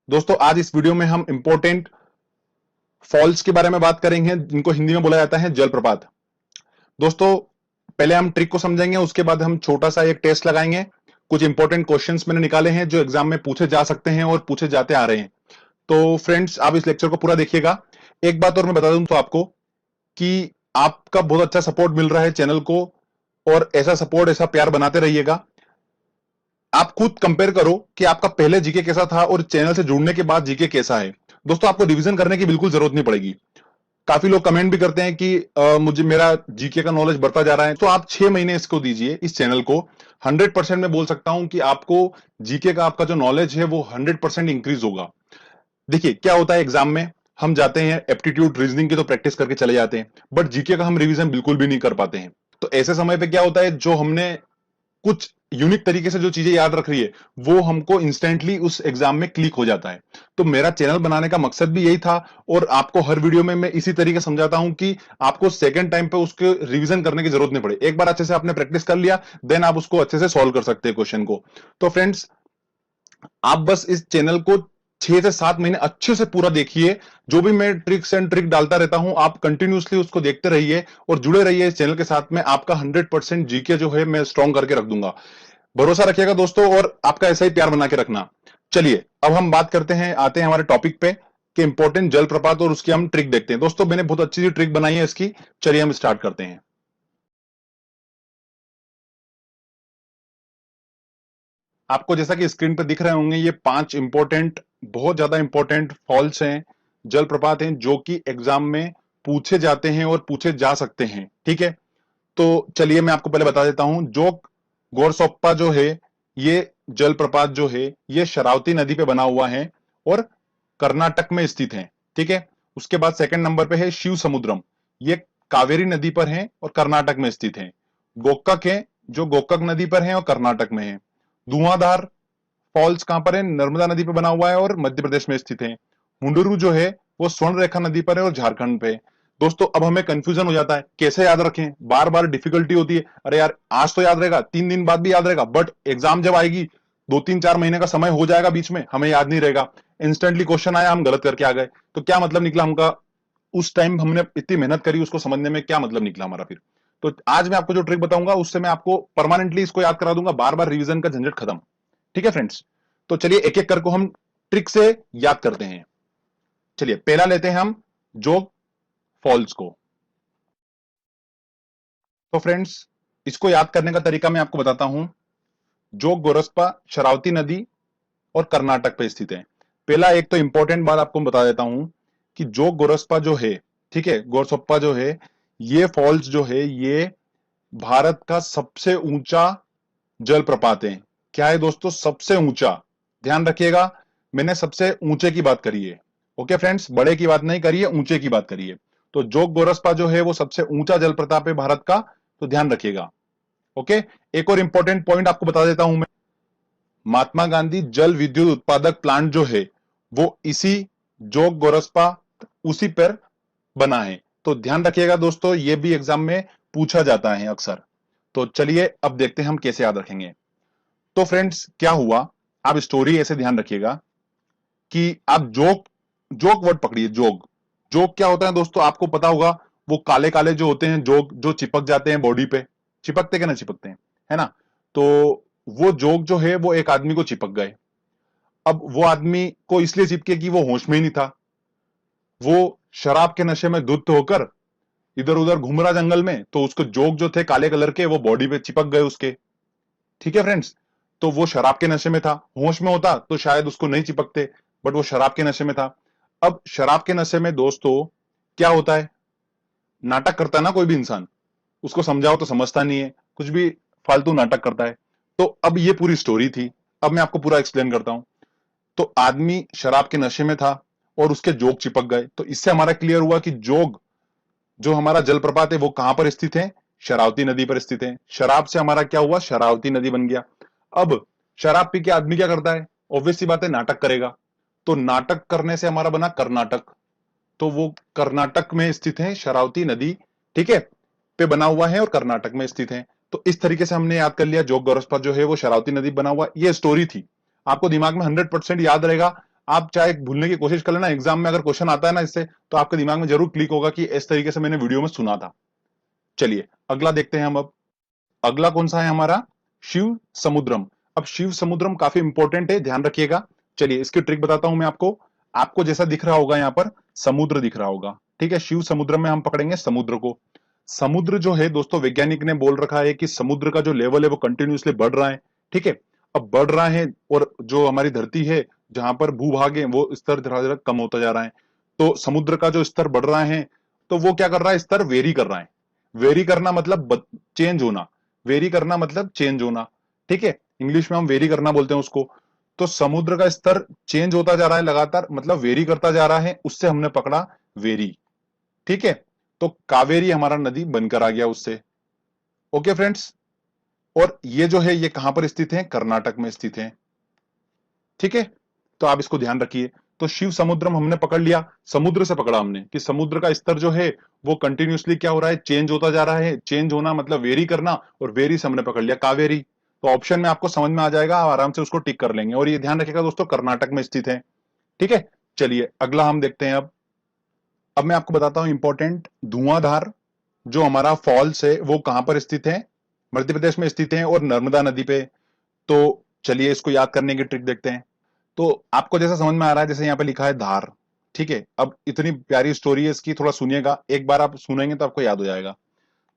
दोस्तों आज इस वीडियो में हम इंपॉर्टेंट फॉल्स के बारे में बात करेंगे जिनको हिंदी में बोला जाता है जलप्रपात। दोस्तों पहले हम ट्रिक को समझेंगे, उसके बाद हम छोटा सा एक टेस्ट लगाएंगे। कुछ इंपॉर्टेंट क्वेश्चंस मैंने निकाले हैं जो एग्जाम में पूछे जा सकते हैं और पूछे जाते आ रहे हैं। तो फ्रेंड्स आप इस लेक्चर को पूरा देखिएगा। एक बात और मैं बता दूं तो आपको कि आपका बहुत अच्छा सपोर्ट मिल रहा है चैनल को, और ऐसा सपोर्ट ऐसा प्यार बनाते रहिएगा। आप खुद कंपेयर करो कि आपका पहले जीके कैसा था और चैनल से जुड़ने के बाद जीके कैसा है। दोस्तों आपको रिवीजन करने की बिल्कुल जरूरत नहीं पड़ेगी। काफी लोग कमेंट भी करते हैं कि मुझे मेरा जीके का नॉलेज बढ़ता जा रहा है, तो आप 6 महीने इसको दीजिए, इस चैनल को। 100% मैं बोल सकता हूं कि आपको जीके का आपका जो नॉलेज है वो 100% इंक्रीज होगा। देखिए क्या होता है, एग्जाम में हम जाते हैं एप्टीट्यूड रीजनिंग की तो प्रैक्टिस करके चले जाते हैं, बट जीके का हम रिवीजन बिल्कुल भी नहीं कर पाते हैं। तो ऐसे समय पे क्या होता है, जो हमने कुछ यूनिक तरीके से जो चीजें याद रख रही है वो हमको इंस्टेंटली उस एग्जाम में क्लिक हो जाता है। तो मेरा चैनल बनाने का मकसद भी यही था, और आपको हर वीडियो में मैं इसी तरीके समझाता हूं कि आपको सेकंड टाइम पे उसके रिवीजन करने की जरूरत नहीं पड़े। एक बार अच्छे से आपने प्रैक्टिस कर लिया, देन आप उसको अच्छे से सॉल्व कर सकते हैं क्वेश्चन को। तो फ्रेंड्स आप बस इस चैनल को 6 से 7 महीने अच्छे से पूरा देखिए। जो भी मैं ट्रिक्स एंड ट्रिक डालता रहता हूं आप कंटिन्यूसली उसको देखते रहिए और जुड़े रहिए इस चैनल के साथ में। आपका 100% जीके जो है मैं स्ट्रॉन्ग करके रख दूंगा। भरोसा रखिएगा दोस्तों, और आपका ऐसा ही प्यार बना के रखना। चलिए अब हम बात करते हैं, आते हैं हमारे टॉपिक पे कि इंपॉर्टेंट जलप्रपात, और उसकी हम ट्रिक देखते हैं। दोस्तों मैंने बहुत अच्छी सी ट्रिक बनाई है इसकी, चलिए हम स्टार्ट करते हैं। आपको जैसा कि स्क्रीन पर दिख रहे होंगे, ये 5 इंपॉर्टेंट, बहुत ज्यादा इंपॉर्टेंट फॉल्स हैं, जलप्रपात हैं, जो कि एग्जाम में पूछे जाते हैं और पूछे जा सकते हैं। ठीक है, तो चलिए मैं आपको पहले बता देता हूं। जोग गोरसोप्पा जो है, ये जलप्रपात जो है ये शरावती नदी पे बना हुआ है और कर्नाटक में स्थित है। ठीक है, उसके बाद सेकंड नंबर पे है शिव समुद्रम, ये कावेरी नदी पर है और कर्नाटक में स्थित है। गोकक है जो गोकक नदी पर है और कर्नाटक में है। धुआंधार फॉल्स कहां पर है, नर्मदा नदी पर बना हुआ है और मध्य प्रदेश में स्थित है। मुंडुरु जो है वो स्वर्ण रेखा नदी पर है और झारखंड पे है। दोस्तों अब हमें कंफ्यूजन हो जाता है कैसे याद रखें, बार बार डिफिकल्टी होती है। अरे यार आज तो याद रहेगा, 3 दिन बाद भी याद रहेगा, बट एग्जाम जब आएगी 2-3-4 महीने का समय हो जाएगा, बीच में हमें याद नहीं रहेगा। इंस्टेंटली क्वेश्चन आया, हम गलत करके आ गए, तो क्या मतलब निकला हमका? उस टाइम हमने इतनी मेहनत करी उसको समझने में, क्या मतलब निकला हमारा फिर? तो आज मैं आपको जो ट्रिक बताऊंगा उससे मैं आपको परमानेंटली इसको याद करा दूंगा, बार बार रिवीजन का झंझट खत्म। ठीक है फ्रेंड्स, तो चलिए एक एक करके हम ट्रिक से याद करते हैं। चलिए पहला लेते हैं हम जोग फॉल्स को। तो फ्रेंड्स इसको याद करने का तरीका मैं आपको बताता हूं। जोग गोरस्पा शरावती नदी और कर्नाटक पे स्थित है। पहला एक तो इंपॉर्टेंट बात आपको बता देता हूं कि जोग गोरस्पा जो है, ठीक है, गोरसप्पा जो है, ये फॉल्स जो है ये भारत का सबसे ऊंचा जलप्रपात है। क्या है दोस्तों? सबसे ऊंचा। ध्यान रखिएगा, मैंने सबसे ऊंचे की बात करी है। ओके फ्रेंड्स, बड़े की बात नहीं करिए, ऊंचे की बात करिए। तो जोग गोरस्पा जो है वो सबसे ऊंचा जलप्रपात है भारत का, तो ध्यान रखिएगा। ओके, एक और इंपॉर्टेंट पॉइंट आपको बता देता हूं मैं। महात्मा गांधी जल विद्युत उत्पादक प्लांट जो है वो इसी जोग गोरस्पा उसी पर बना है। तो ध्यान रखिएगा दोस्तों, ये भी एग्जाम में पूछा जाता है अक्सर। तो चलिए अब देखते हैं हम कैसे याद रखेंगे। तो फ्रेंड्स क्या हुआ, आप स्टोरी ऐसे ध्यान रखिएगा कि आप जोक, जोक वर्ड पकड़िए। जोग, जोक क्या होता है दोस्तों आपको पता होगा, वो काले काले जो होते हैं जोग, जो चिपक जाते हैं बॉडी पे। चिपकते क्या ना चिपकते हैं, है ना? तो वो जोग जो है वो एक आदमी को चिपक गए। अब वो आदमी को इसलिए चिपके कि वो होश में ही नहीं था, वो शराब के नशे में धुत होकर इधर उधर घूम रहा जंगल में, तो उसको जोग जो थे काले कलर के वो बॉडी पे चिपक गए उसके। ठीक है फ्रेंड्स, तो वो शराब के नशे में था। होश में होता तो शायद उसको नहीं चिपकते, बट वो शराब के नशे में था। अब शराब के नशे में दोस्तों क्या होता है, नाटक करता है ना कोई भी इंसान, उसको समझाओ तो समझता नहीं है, कुछ भी फालतू नाटक करता है। तो अब ये पूरी स्टोरी थी, अब मैं आपको पूरा एक्सप्लेन करता हूं। तो आदमी शराब के नशे में था और उसके जोग चिपक गए। तो इससे हमारा क्लियर हुआ कि जोग जो हमारा जलप्रपात है वो कहां पर स्थित है, शरावती नदी पर स्थित है। शराब से हमारा क्या हुआ, शरावती नदी बन गया। अब शराब पी के आदमी क्या करता है, ऑब्वियस सी बात है नाटक करेगा। तो नाटक करने से हमारा बना कर्नाटक, तो वो कर्नाटक में स्थित है शरावती नदी, ठीक है, पे बना हुआ है और कर्नाटक में स्थित है। तो इस तरीके से हमने याद कर लिया, जोग गोरसपा जो है वो शरावती नदी बना हुआ। ये स्टोरी थी, आपको दिमाग में 100% याद रहेगा। आप चाहे भूलने की कोशिश कर लेना, एग्जाम में अगर क्वेश्चन आता है ना इससे, तो आपके दिमाग में जरूर क्लिक होगा कि इस तरीके से मैंने वीडियो में सुना था। चलिए अगला देखते हैं हम अब। अगला कौन सा है हमारा, शिव समुद्रम। अब शिव समुद्रम काफी इंपॉर्टेंट है, ध्यान रखिएगा। चलिए इसकी ट्रिक बताता हूं मैं आपको। आपको जैसा दिख रहा होगा यहाँ पर समुद्र दिख रहा होगा, ठीक है। शिव समुद्रम में हम पकड़ेंगे समुद्र को। समुद्र जो है दोस्तों, वैज्ञानिक ने बोल रखा है कि समुद्र का जो लेवल है वो कंटिन्यूसली बढ़ रहा है, ठीक है। अब बढ़ रहा है और जो हमारी धरती है जहां पर भूभाग है वो स्तर धीरे धीरे कम होता जा रहा है। तो समुद्र का जो स्तर बढ़ रहा है तो वो क्या कर रहा है, स्तर वेरी कर रहा है। वेरी करना मतलब चेंज होना, वेरी करना मतलब चेंज होना, ठीक है। इंग्लिश में हम वेरी करना बोलते हैं उसको। तो समुद्र का स्तर चेंज होता जा रहा है लगातार, मतलब वेरी करता जा रहा है, उससे हमने पकड़ा वेरी, ठीक है। तो कावेरी हमारा नदी बनकर आ गया उससे। ओके फ्रेंड्स, और ये जो है ये कहां पर स्थित है, कर्नाटक में स्थित है, ठीक है। तो आप इसको ध्यान रखिए। तो शिव समुद्रम हमने पकड़ लिया, समुद्र से पकड़ा हमने कि समुद्र का स्तर जो है वो कंटिन्यूसली क्या हो रहा है, चेंज होता जा रहा है। चेंज होना मतलब वेरी करना, और वेरी से हमने पकड़ लिया कावेरी। तो ऑप्शन में आपको समझ में आ जाएगा, आप आराम से उसको टिक कर लेंगे। और ये ध्यान रखिएगा दोस्तों, कर्नाटक में स्थित है, ठीक है। चलिए अगला हम देखते हैं अब मैं आपको बताता हूं इंपॉर्टेंट, धुआंधार जो हमारा फॉल्स है वो कहां पर स्थित है, मध्य प्रदेश में स्थित है और नर्मदा नदी पे। तो चलिए इसको याद करने की ट्रिक देखते हैं। तो आपको जैसा समझ में आ रहा है, जैसे यहाँ पे लिखा है धार, ठीक है। अब इतनी प्यारी स्टोरी है इसकी, थोड़ा सुनिएगा, एक बार आप सुनेंगे तो आपको याद हो जाएगा।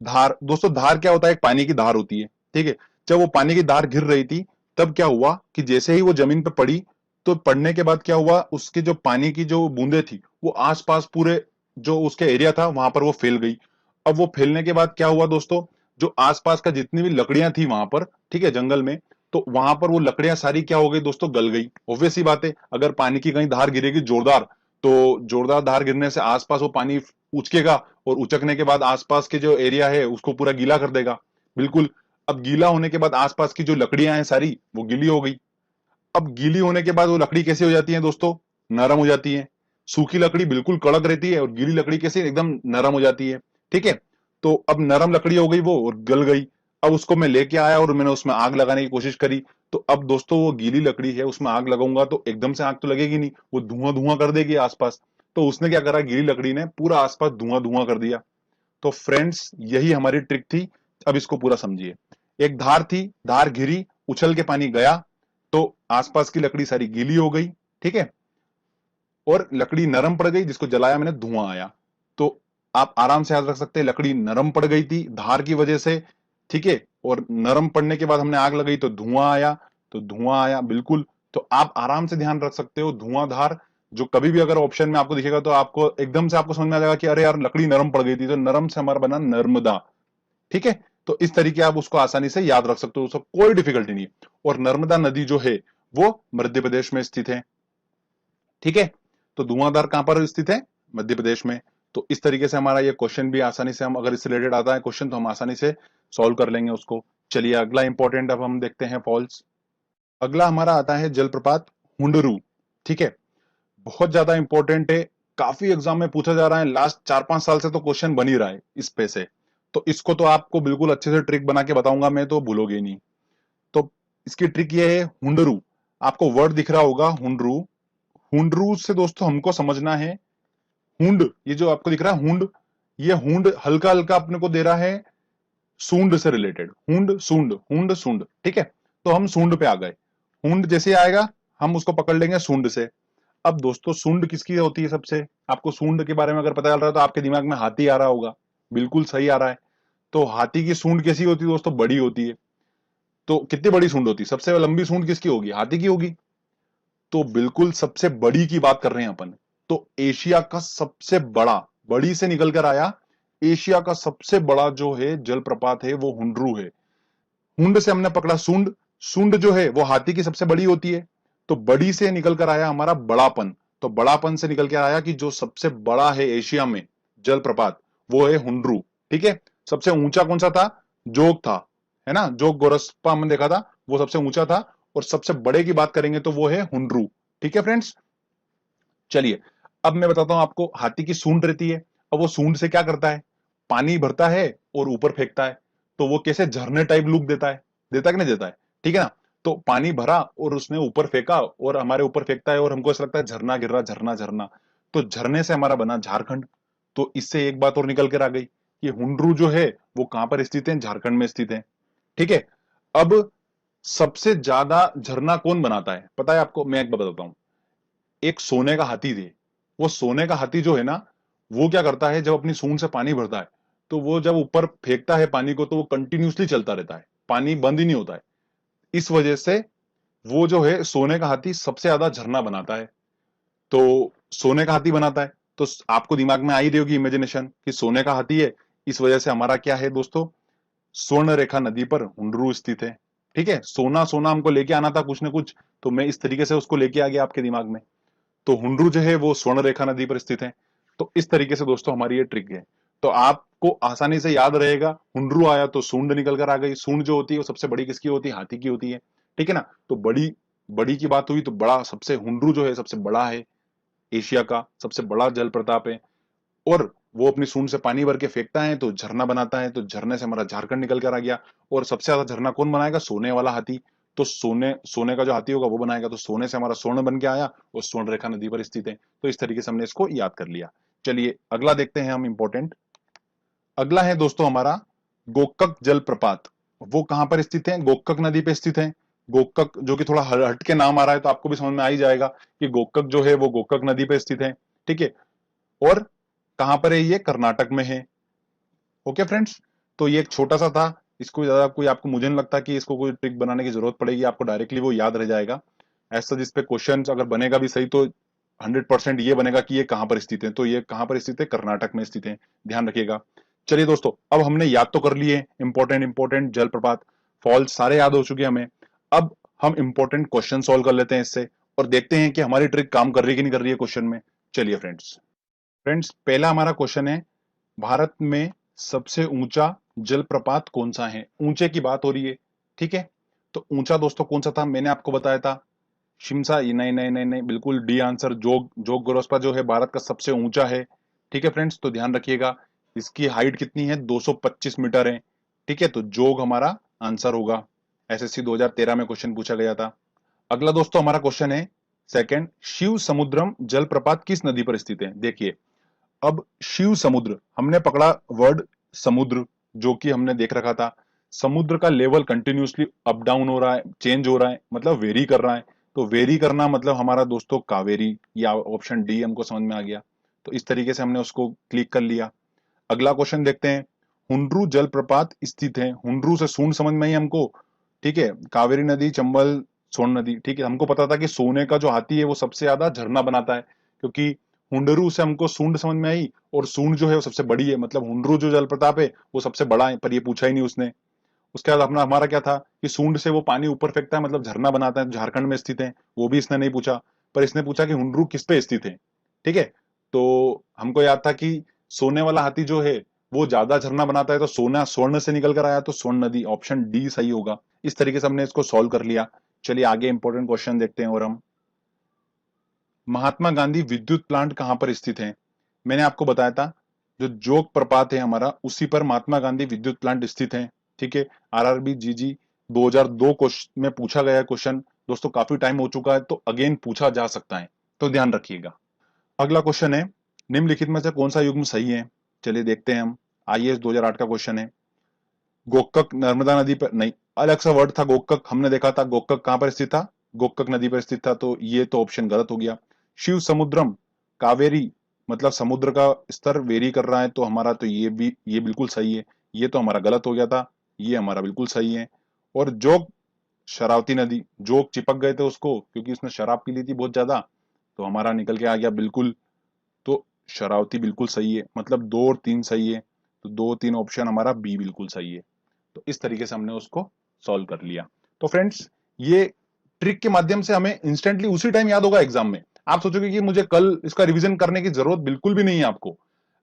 धार दोस्तों, धार क्या होता है, एक पानी की धार होती है, ठीक है। जब वो पानी की धार गिर रही थी तब क्या हुआ कि जैसे ही वो जमीन पे पड़ी, तो पड़ने के बाद क्या हुआ, उसके जो पानी की जो बूंदे थी वो आसपास पूरे जो उसके एरिया था वहां पर वो फैल गई। अब वो फैलने के बाद क्या हुआ दोस्तों, जो आसपास का जितनी भी लकड़ियां थी वहां पर, ठीक है, जंगल में, तो वहां पर वो लकड़ियां सारी क्या हो गई दोस्तों, गल गई। ऑब्वियस सी बात है, अगर पानी की कहीं धार गिरेगी जोरदार, तो जोरदार धार गिरने से आसपास वो पानी उचकेगा, और उचकने के बाद आसपास के जो एरिया है उसको पूरा गीला कर देगा, बिल्कुल। अब गीला होने के बाद आसपास की जो लकड़ियां हैं सारी वो गीली हो गई। अब गीली होने के बाद वो लकड़ी कैसी हो जाती है दोस्तों, नरम हो जाती है। सूखी लकड़ी बिल्कुल कड़क रहती है और गीली लकड़ी कैसे, एकदम नरम हो जाती है, ठीक है। तो अब नरम लकड़ी हो गई वो और गल गई। अब उसको मैं लेके आया और मैंने उसमें आग लगाने की कोशिश करी। तो अब दोस्तों वो गीली लकड़ी है, उसमें आग लगाऊंगा तो एकदम से आग तो लगेगी नहीं, वो धुआं धुआं कर देगी आसपास। तो उसने क्या करा, गीली लकड़ी ने पूरा आसपास धुआं धुआं कर दिया। तो फ्रेंड्स यही हमारी ट्रिक थी। अब इसको पूरा समझिए। एक धार थी, धार घिरी, उछल के पानी गया, तो आसपास की लकड़ी सारी गीली हो गई, ठीक है, और लकड़ी नरम पड़ गई, जिसको जलाया मैंने धुआं आया। तो आप आराम से याद रख सकते हैं, लकड़ी नरम पड़ गई थी धार की वजह से, ठीक है, और नरम पड़ने के बाद हमने आग लगाई तो धुआं आया, तो धुआं आया बिल्कुल। तो आप आराम से ध्यान रख सकते हो, धुआंधार जो कभी भी अगर ऑप्शन में आपको दिखेगा तो आपको एकदम से आपको समझ में आ जाएगा कि अरे यार लकड़ी नरम पड़ गई थी, तो नरम से हमारा बना नर्मदा, ठीक है। तो इस तरीके आप उसको आसानी से याद रख सकते हो, उसको कोई डिफिकल्टी नहीं है। और नर्मदा नदी जो है वो मध्य प्रदेश में स्थित है, ठीक है। तो धुआंधार कहां पर स्थित है, मध्य प्रदेश में। तो इस तरीके से हमारा ये क्वेश्चन भी आसानी से, हम अगर इससे रिलेटेड आता है क्वेश्चन तो हम आसानी से सॉल्व कर लेंगे उसको। चलिए अगला इंपॉर्टेंट अब हम देखते हैं फॉल्स। अगला हमारा आता है जलप्रपात हुंडरू, ठीक है। बहुत ज्यादा इंपॉर्टेंट है, काफी एग्जाम में पूछा जा रहा है, लास्ट 4-5 साल से तो क्वेश्चन बन ही रहा है इस पे से। तो इसको तो आपको बिल्कुल अच्छे से ट्रिक बना के बताऊंगा मैं, तो भूलोगे ही नहीं। तो इसकी ट्रिक ये है, हुंडरू, आपको वर्ड दिख रहा होगा हुंडरू। हुंडरू से दोस्तों हमको समझना है, हुंड, ये जो आपको दिख रहा है हुंड, ये हुंड हल्का हल्का अपने को दे रहा है सूंड से रिलेटेड, हुंड सूंड, हुंड सूंड, ठीक है। तो हम सूंड पे आ गए, हुंड जैसे आएगा हम उसको पकड़ लेंगे सूंड से। अब दोस्तों सूंड किसकी होती है सबसे, आपको सूंड के बारे में अगर पता चल रहा है तो आपके दिमाग में हाथी आ रहा होगा, बिल्कुल सही आ रहा है। तो हाथी की सूंड कैसी होती है दोस्तों, बड़ी होती है। तो कितनी बड़ी सूंड होती है, सबसे लंबी सूंड किसकी होगी, हाथी की होगी। तो बिल्कुल सबसे बड़ी की बात कर रहे हैं अपन। तो एशिया का सबसे बड़ा, बड़ी से निकल कर आया, एशिया का सबसे बड़ा जो है जलप्रपात है वो हुंडरू है। हुंड से हमने पकड़ा सूंड, सूंड जो है वो हाथी की सबसे बड़ी होती है। तो बड़ी से निकल कर आया हमारा बड़ापन। तो बड़ापन से निकल के आया कि जो सबसे बड़ा है एशिया में जलप्रपात, वो है हुंडरू, ठीक है। सबसे ऊंचा कौन सा था, जोग था, है ना, जोग गोरस्पा हमने देखा था, वो सबसे ऊंचा था। और सबसे बड़े की बात करेंगे तो वो है हुंडरू, ठीक है फ्रेंड्स। चलिए अब मैं बताता हूं आपको, हाथी की सूंड रहती है। अब वो सूंड से क्या करता है, पानी भरता है और ऊपर फेंकता है। तो वो कैसे झरने टाइप लुक देता है, देता कि नहीं देता है, ठीक है ना। तो पानी भरा और उसने ऊपर फेंका और हमारे ऊपर फेंकता है और हमको ऐसा लगता है झरना गिर रहा, झरना झरना। तो झरने से हमारा बना झारखंड। तो इससे एक बात और निकल कर आ गई कि हुंडरू जो है वो कहां पर स्थित है, झारखंड में स्थित है। ठीक है। अब सबसे ज्यादा झरना कौन बनाता है पता है आपको? मैं एक बात बताता हूं। एक सोने का हाथी थे। वो सोने का हाथी जो है ना, वो क्या करता है, जब अपनी सूंड से पानी भरता है तो वो जब ऊपर फेंकता है पानी को तो वो कंटिन्यूसली चलता रहता है, पानी बंद ही नहीं होता है। इस वजह से वो जो है सोने का हाथी सबसे ज्यादा झरना बनाता है। तो सोने का हाथी बनाता है तो आपको दिमाग में आ ही रही होगी इमेजिनेशन कि सोने का हाथी है। इस वजह से हमारा क्या है दोस्तों, स्वर्ण रेखा नदी पर हुंडरू स्थित है। ठीक है, सोना सोना हमको लेके आना था कुछ ना कुछ, तो मैं इस तरीके से उसको लेके आ गया आपके दिमाग में। तो हुंडरू जो है वो स्वर्ण रेखा नदी पर स्थित है। तो इस तरीके से दोस्तों हमारी ये ट्रिक है। तो आपको आसानी से याद रहेगा, हुंडरू आया तो सूंड निकल कर आ गई। सूंड जो होती है वो सबसे बड़ी किसकी होती है? हाथी की होती है। ठीक है ना? तो बड़ी बड़ी की बात हुई तो बड़ा, सबसे हुंडरू जो है सबसे बड़ा है, एशिया का सबसे बड़ा जल प्रताप है। और वो अपनी सूंड से पानी भर के फेंकता है तो झरना बनाता है। तो झरने से हमारा झारखंड निकल कर आ गया। और सबसे ज्यादा झरना कौन बनाएगा? सोने वाला हाथी। तो सोने सोने का जो हाथी होगा वो बनाएगा। तो सोने से हमारा स्वर्ण बन के आया और स्वर्ण रेखा नदी पर स्थित है। तो इस तरीके से हमने इसको याद कर लिया। चलिए अगला देखते हैं हम, इंपॉर्टेंट। अगला है दोस्तों हमारा गोकक जलप्रपात। वो कहां पर स्थित है? गोकक नदी पे स्थित है। गोकक जो कि थोड़ा हट के नाम आ रहा है तो आपको भी समझ में आ ही जाएगा कि गोकक जो है वो गोकक नदी पे स्थित है। ठीक है। और कहां पर है ये? कर्नाटक में है। Okay friends. तो ये एक छोटा सा था। इसको ज्यादा कोई आपको, मुझे नहीं लगता कि इसको कोई ट्रिक बनाने की जरूरत पड़ेगी, आपको डायरेक्टली वो याद रह जाएगा। ऐसा जिस पे क्वेश्चन अगर बनेगा भी सही तो 100% ये बनेगा कि ये कहां पर स्थित है। तो ये कहां पर स्थित है? कर्नाटक में स्थित है। ध्यान रखिएगा। चलिए दोस्तों, अब हमने याद तो कर लिए इंपॉर्टेंट इंपॉर्टेंट जलप्रपात, फॉल्स सारे याद हो चुके हैं हमें। अब हम इंपॉर्टेंट क्वेश्चन सॉल्व कर लेते हैं इससे और देखते हैं कि हमारी ट्रिक काम कर रही है कि नहीं कर रही है क्वेश्चन में। चलिए फ्रेंड्स। फ्रेंड्स पहला हमारा क्वेश्चन है, भारत में सबसे ऊंचा जलप्रपात कौन सा है? ऊंचे की बात हो रही है। ठीक है। तो ऊंचा दोस्तों कौन सा था? मैंने आपको बताया था शिमसा। ये नहीं नहीं नहीं नहीं, बिल्कुल डी आंसर। जोग जोग जोगोरस्पा जो है भारत का सबसे ऊंचा है। ठीक है फ्रेंड्स, तो ध्यान रखिएगा। इसकी हाइट कितनी है? 225 मीटर है। ठीक है, तो जोग हमारा आंसर होगा। एसएससी 2013 में क्वेश्चन पूछा गया था। अगला दोस्तों हमारा क्वेश्चन है सेकंड, शिव समुद्रम जलप्रपात किस नदी पर स्थित है? देखिए, अब शिव समुद्र हमने पकड़ा वर्ड, समुद्र, जो कि हमने देख रखा था। समुद्र का लेवल कंटिन्यूसली अप डाउन हो रहा है, चेंज हो रहा है, मतलब वेरी कर रहा है। तो वेरी करना मतलब हमारा दोस्तों कावेरी, या ऑप्शन डी हमको समझ में आ गया। तो इस तरीके से हमने उसको क्लिक कर लिया। अगला क्वेश्चन देखते हैं, हुंड्रू जलप्रपात स्थित है। हुंड्रू से सूंड समझ में आई हमको। ठीक है, कावेरी नदी, चंबल, सोन नदी। ठीक है, हमको पता था कि सोने का जो हाथी है वो सबसे ज्यादा झरना बनाता है, क्योंकि हुंडरू से हमको सूंड समझ में आई और सूंड जो है वो सबसे बड़ी है, मतलब हुंडरू जो जलप्रताप है वो सबसे बड़ा है, पर ये पूछा ही नहीं उसने। उसके बाद अपना हमारा क्या था कि सूंड से वो पानी ऊपर फेंकता है, मतलब झरना बनाता है, झारखंड में स्थित है, वो भी इसने नहीं पूछा। पर इसने पूछा कि हुंडरू किस पे स्थित है। ठीक है, तो हमको याद था कि सोने वाला हाथी जो है वो ज्यादा झरना बनाता है, तो सोना स्वर्ण से निकल कर आया, तो स्वर्ण नदी, ऑप्शन डी सही होगा। इस तरीके से हमने इसको सॉल्व कर लिया। चलिए आगे इंपॉर्टेंट क्वेश्चन देखते हैं। और हम, महात्मा गांधी विद्युत प्लांट कहां पर स्थित है? मैंने आपको बताया था जो जोग प्रपात है हमारा, उसी पर महात्मा गांधी विद्युत प्लांट स्थित है। ठीक है, आरआरबी जीजी 2002 क्वेश्चन में पूछा गया क्वेश्चन दोस्तों, काफी टाइम हो चुका है तो अगेन पूछा जा सकता है, तो ध्यान रखिएगा। अगला क्वेश्चन है, निम्नलिखित में से कौन सा युग्म सही है? चलिए देखते हैं हम। आईएएस 2008 का क्वेश्चन है। गोकक नर्मदा नदी पर नहीं, अलग सा वर्ड था गोकक, हमने देखा था गोकक कहां पर स्थित था, गोकक नदी पर स्थित था, तो ये तो ऑप्शन गलत हो गया। शिव समुद्रम, कावेरी, मतलब समुद्र का स्तर वेरी कर रहा है, तो हमारा तो ये बिल्कुल सही है। ये तो हमारा गलत हो गया था, ये हमारा बिल्कुल सही है। और जोग, शरावती नदी, जोग चिपक गए थे उसको क्योंकि उसने शराब पी ली थी बहुत ज्यादा, तो हमारा निकल के आ गया बिल्कुल। तो शरावती बिल्कुल सही है, मतलब 2 और 3 सही है। तो 2 3 ऑप्शन हमारा बी बिल्कुल सही है। तो इस तरीके से हमने उसको सॉल्व कर लिया। तो फ्रेंड्स, ये ट्रिक के माध्यम से हमें इंस्टेंटली उसी टाइम याद होगा एग्जाम में। आप सोचोगे कि मुझे कल इसका रिवीजन करने की जरूरत बिल्कुल भी नहीं है आपको।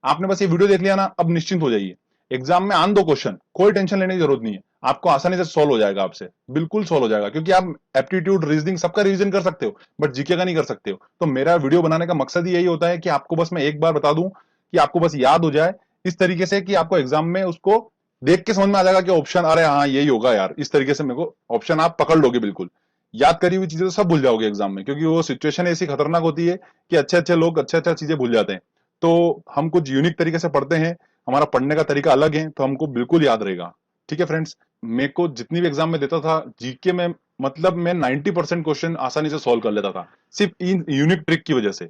आपने बस ये वीडियो देख लिया ना, अब निश्चिंत हो जाइए। एग्जाम में आन दो क्वेश्चन, कोई टेंशन लेने की जरूरत नहीं है। आपको आसानी से सॉल्व हो जाएगा, आपसे बिल्कुल सॉल्व हो जाएगा, क्योंकि आप एप्टीट्यूड, रीजनिंग सबका रिवीजन कर सकते हो, बट जीके का नहीं कर सकते हो। तो मेरा वीडियो बनाने का मकसद ही यही होता है कि आपको बस मैं एक बार बता दूं कि आपको बस याद हो जाए, इस तरीके से कि आपको एग्जाम में उसको देख के समझ में आ जाएगा कि ऑप्शन, अरे हाँ यही होगा यार, इस तरीके से मेरे को ऑप्शन आप पकड़ लोगे बिल्कुल। याद करी हुई चीजें तो सब भूल जाओगे एग्जाम में, क्योंकि वो सिचुएशन ऐसी खतरनाक होती है कि अच्छे अच्छे लोग अच्छे अच्छे चीजें भूल जाते हैं। तो हम कुछ यूनिक तरीके से पढ़ते हैं, हमारा पढ़ने का तरीका अलग है, तो हमको बिल्कुल याद रहेगा। ठीक है फ्रेंड्स, मेरे को जितनी भी एग्जाम में देता था जीके में, मतलब मैं 90% क्वेश्चन आसानी से सॉल्व कर लेता था, सिर्फ इन यूनिक ट्रिक की वजह से।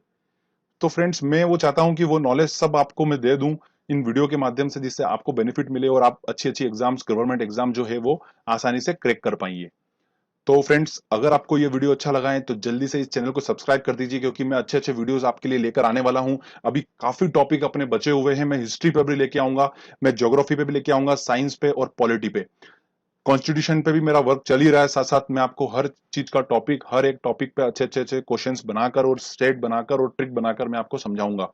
तो फ्रेंड्स, मैं वो चाहता हूं कि वो नॉलेज सब आपको मैं दे दूं इन वीडियो के माध्यम से, जिससे आपको बेनिफिट मिले और आप अच्छी अच्छी एग्जाम्स, गवर्नमेंट एग्जाम जो है वो आसानी से क्रैक कर पाएंगे। तो फ्रेंड्स, अगर आपको ये वीडियो अच्छा लगा है तो जल्दी से इस चैनल को सब्सक्राइब कर दीजिए, क्योंकि मैं अच्छे अच्छे वीडियोस आपके लिए लेकर आने वाला हूं। अभी काफी टॉपिक अपने बचे हुए हैं, मैं हिस्ट्री पे भी लेके आऊंगा, मैं ज्योग्राफी पे भी लेके आऊंगा, साइंस पे और पॉलिटी पे, कॉन्स्टिट्यूशन पे भी मेरा वर्क चल ही रहा है। साथ साथ मैं आपको हर चीज का टॉपिक, हर एक टॉपिक पे अच्छे अच्छे अच्छे क्वेश्चंस बनाकर और स्टेट बनाकर और ट्रिक बनाकर मैं आपको समझाऊंगा।